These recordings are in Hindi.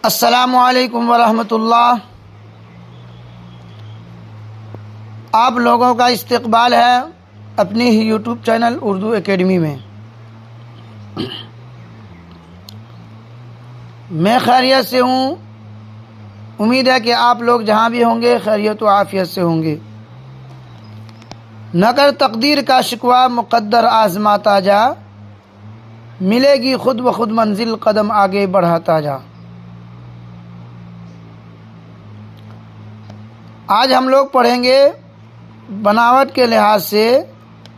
अस्सलामुअलैकुम वरहमतुल्लाह। आप लोगों का इस्तकबाल है अपनी ही यूट्यूब चैनल उर्दू एकेडमी में। मैं खैरियत से हूँ। उम्मीद है कि आप लोग जहाँ भी होंगे खैरियत व आफ़ियत से होंगे। न कर तकदीर का शिकवा मुक़द्दर आज़माता जा, मिलेगी खुद ब खुद मंजिल कदम आगे बढ़ाता जा। आज हम लोग पढ़ेंगे बनावट के लिहाज से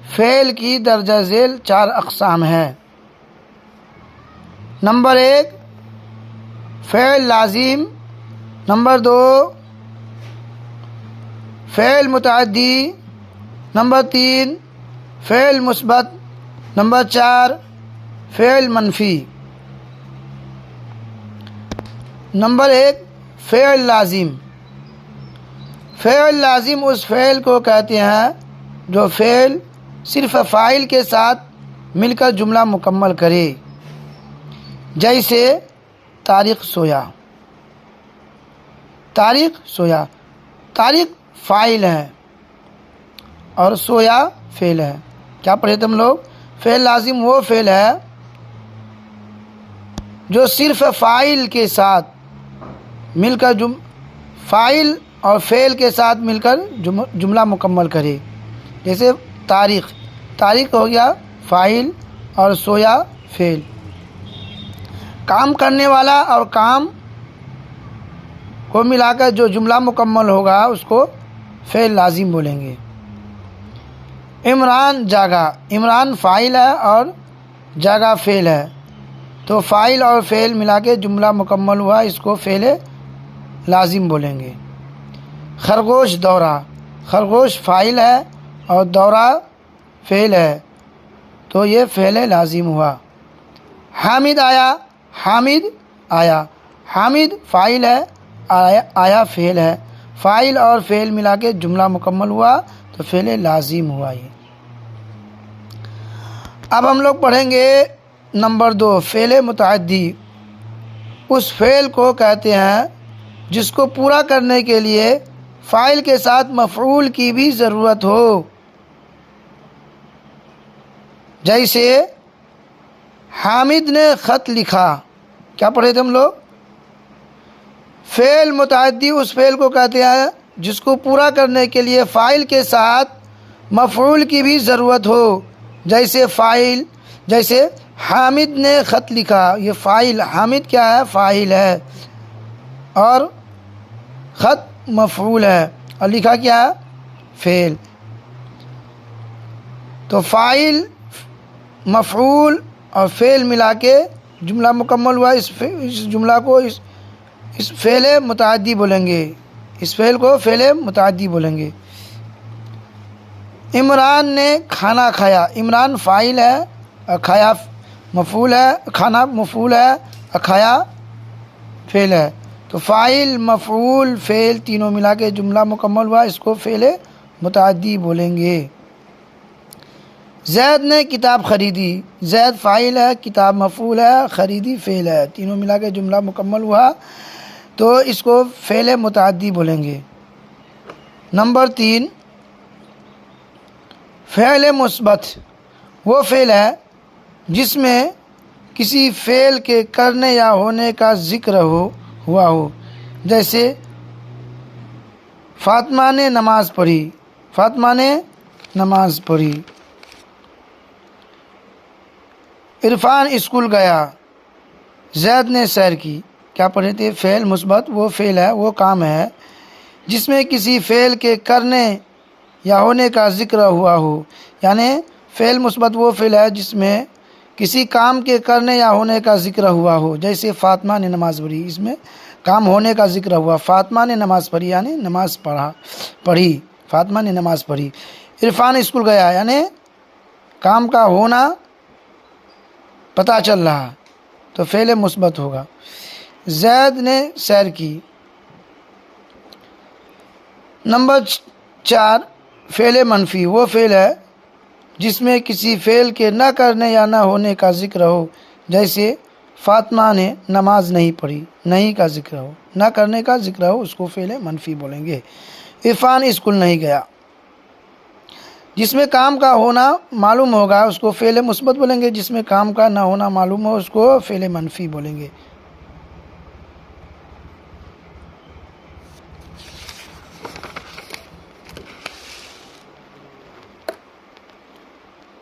फ़ेल की दर्जा झेल 4 अक़साम है। नंबर 1 फ़ेल लाजिम, नंबर 2 फ़ेल मुतअद्दी, नंबर 3 फ़ेल मुस्बत, नंबर 4 फ़ेल मनफ़ी। नंबर 1 फ़ेल लाजिम। फ़ेल लाजिम उस फ़ेल को कहते हैं जो फ़ेल सिर्फ़ फ़ाइल के साथ मिलकर जुमला मुकम्मल करे। जैसे तारीख़ सोया। तारीख़ सोया, तारीख़ फ़ाइल है और सोया फ़ेल है। क्या पढ़े थे हम लोग? फ़ेल लाजिम वो फ़ेल है जो सिर्फ़ फ़ाइल के साथ मिलकर फ़ाइल और फ़ेल के साथ मिलकर जुमला मुकम्मल करे। जैसे तारीख़, तारीख़ हो गया फ़ाइल और सोया फ़ेल। काम करने वाला और काम को मिलाकर जो जुमला मुकम्मल होगा उसको फ़ेल लाजिम बोलेंगे। इमरान जागा। इमरान फ़ाइल है और जागा फ़ेल है, तो फ़ाइल और फ़ेल मिला के जुमला मुकम्मल हुआ, इसको फ़ेल लाजिम बोलेंगे। खरगोश दौड़ा। खरगोश फ़ाइल है और दौड़ा फ़ेल है, तो ये फ़ेल लाजिम हुआ। हामिद आया। हामिद आया। हामिद फ़ाइल है, आया फ़ेल है। फ़ाइल और फ़ेल मिला के जुमला मुकम्मल हुआ, तो फ़ेल लाजिम हुआ ये। अब हम लोग पढ़ेंगे नंबर 2 फ़ेल मुतअद्दी। उस फ़ेल को कहते हैं जिसको पूरा करने के लिए फ़ाइल के साथ मफ़ऊल की भी ज़रूरत हो। जैसे हामिद ने ख़त लिखा। क्या पढ़े थे हम लोग? फ़ेल मुतअद्दी उस फ़ेल को कहते हैं जिसको पूरा करने के लिए फ़ाइल के साथ मफ़ऊल की भी ज़रूरत हो। जैसे फ़ाइल, जैसे हामिद ने ख़त लिखा, ये फ़ाइल, हामिद क्या है? फ़ाइल है और ख़त मफ़ऊल है और लिखा क्या है? फ़ेल। तो फ़ाइल, मफ़ऊल और फ़ेल मिला के जुमला मुकम्मल हुआ। इस जुमला को इस फ़ेल मुतअद्दी बोलेंगे। इस फ़ेल को फ़ेल मुतअद्दी बोलेंगे। इमरान ने खाना खाया। इमरान फ़ाइल है और खाया मफ़ऊल है, खाना मफ़ऊल है और खाया फ़ेल है, तो फ़ाइल, मफ़ऊल, फ़ेल तीनों मिला के जुमला मुकम्मल हुआ, इसको फ़ेल मुतअद्दी बोलेंगे। ज़ैद ने किताब ख़रीदी। ज़ैद फ़ाइल है, किताब मफ़ऊल है, ख़रीदी फ़ेल है, तीनों मिला के जुमला मुकम्मल हुआ, तो इसको फ़ेल मुतअद्दी बोलेंगे। नंबर 3 फ़ेल मुस्बत। वो फ़ेल है जिसमें किसी फ़ेल के करने या होने का ज़िक्र हुआ हो। जैसे फ़ातिमा ने नमाज़ पढ़ी। फ़ातिमा ने नमाज़ पढ़ी। इरफ़ान स्कूल गया। ज़ैद ने सैर की। क्या पढ़े थे? फ़ेल मुस्बत वो फ़ेल है, वो काम है जिसमें किसी फ़ेल के करने या होने का ज़िक्र हुआ हो। यानी फ़ेल मुस्बत वो फ़ेल है जिसमें किसी काम के करने या होने का ज़िक्र हुआ हो। जैसे फ़ातिमा ने नमाज़ पढ़ी, इसमें काम होने का ज़िक्र हुआ। फ़ातिमा ने नमाज़ पढ़ी यानी नमाज़ पढ़ी। फ़ातिमा ने नमाज़ पढ़ी। इरफ़ान स्कूल गया यानी काम का होना पता चल रहा, तो फ़ेल मुस्बत होगा। ज़ैद ने सैर की। नंबर 4 फ़ेल मनफ़ी। वो फ़ेल है जिसमें किसी फ़ेल के न करने या न होने का ज़िक्र हो। जैसे फातिमा ने नमाज नहीं पढ़ी, नहीं का जिक्र हो, न करने का जिक्र हो, उसको फ़ेल मनफी बोलेंगे। इरफान स्कूल नहीं गया, जिसमें काम का होना मालूम होगा उसको फ़ेल मुस्बत बोलेंगे, जिसमें काम का ना होना मालूम हो उसको फ़ेल मनफी बोलेंगे।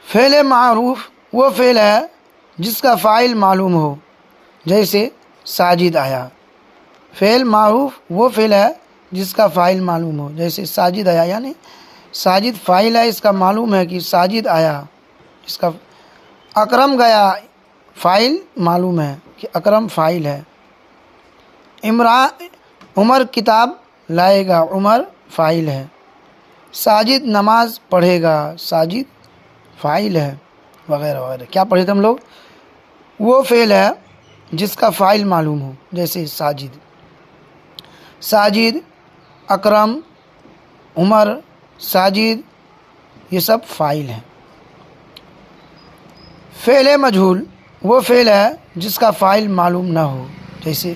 फ़ेल मारूफ वो फ़ेल है जिसका फ़ाइल मालूम हो, जैसे साजिद आया। फ़ेल मारूफ वो फ़ेल है जिसका फ़ाइल मालूम हो, जैसे साजिद आया, यानी साजिद फ़ाइल है, इसका मालूम है कि साजिद आया। इसका अकरम गया, फ़ाइल मालूम है कि अकरम फ़ाइल है। उमर किताब लाएगा, उमर फ़ाइल है। साजिद नमाज पढ़ेगा, साजिद फ़ाइल है, वगैरह वगैरह। क्या पढ़े थे हम लोग? वो फ़ेल है जिसका फ़ाइल मालूम हो, जैसे साजिद, साजिद, अकरम, उमर, साजिद, ये सब फ़ाइल हैं। फ़ेल मजहूल वो फ़ेल है जिसका फ़ाइल मालूम ना हो, जैसे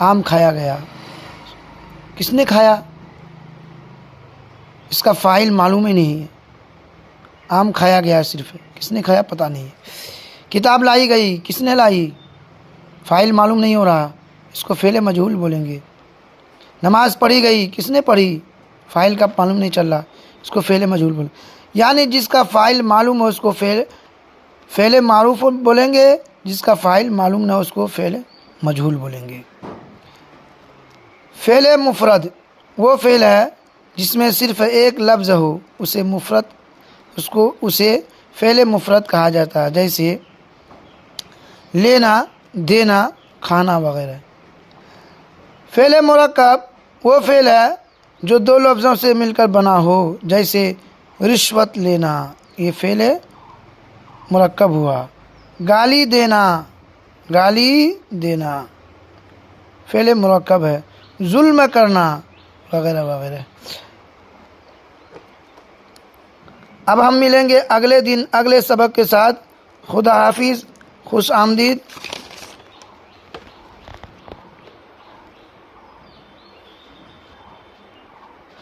आम खाया गया, किसने खाया, इसका फ़ाइल मालूम ही नहीं है, आम खाया गया सिर्फ, किसने खाया पता नहीं है। किताब लाई गई, किसने लाई, फ़ाइल मालूम नहीं हो रहा, इसको फ़ेल मजहूल बोलेंगे। नमाज पढ़ी गई, किसने पढ़ी, फ़ाइल का मालूम नहीं चल रहा, इसको फ़ेल मजहूल बोलेंगे। यानी जिसका फ़ाइल मालूम हो उसको फ़ेल मारूफ बोलेंगे, जिसका फ़ाइल मालूम ना हो उसको फ़ेल मजहूल बोलेंगे। फ़ेल मुफ़रद वो फ़ेल है जिसमें सिर्फ एक लफ्ज़ हो, उसे फ़ेल मुफ़रद कहा जाता है, जैसे लेना, देना, खाना वगैरह। फ़ेल मुरक्कब वो फ़ेल है जो दो लफ्ज़ों से मिलकर बना हो, जैसे रिश्वत लेना, ये फ़ेल मुरक्कब हुआ। गाली देना, गाली देना फ़ेल मुरक्कब है। जुल्म करना वगैरह वगैरह। अब हम मिलेंगे अगले दिन अगले सबक के साथ। खुदा हाफिज़, खुश आमदीद।